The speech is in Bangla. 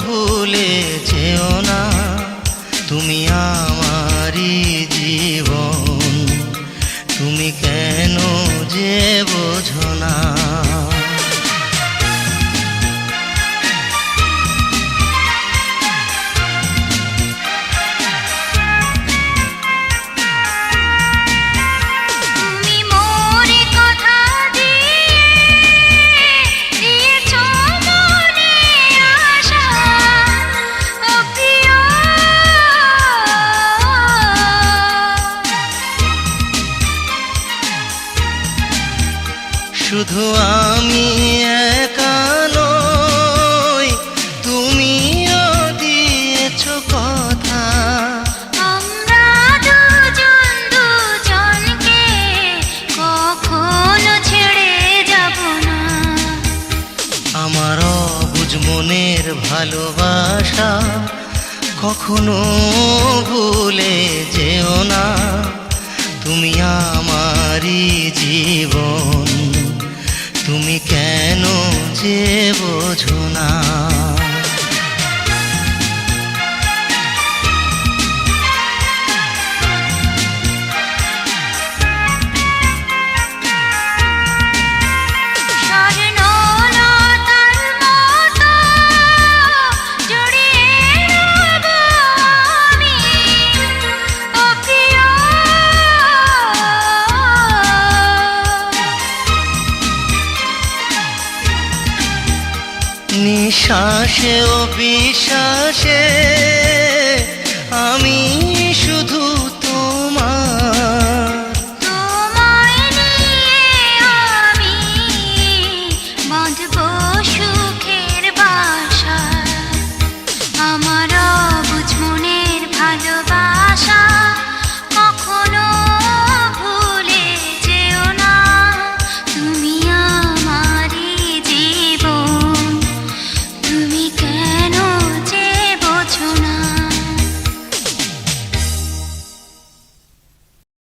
ভুলে যেও না, তুমি আমারই জীবন, তুমি কেন যে বোঝো না। শুধু আমি একা নই, তুমিও দিয়েছ কথা, আমরা দুজন দুজনকে কখনো ছেড়ে যাব না। আমার অবুঝ মনের ভালোবাসা কখনো ভুলে যেও না, তুমি আমারই জীবন, তুমি কেন যে বোঝো না। নিঃশ্বাসে ও বিশ্বাসে আমি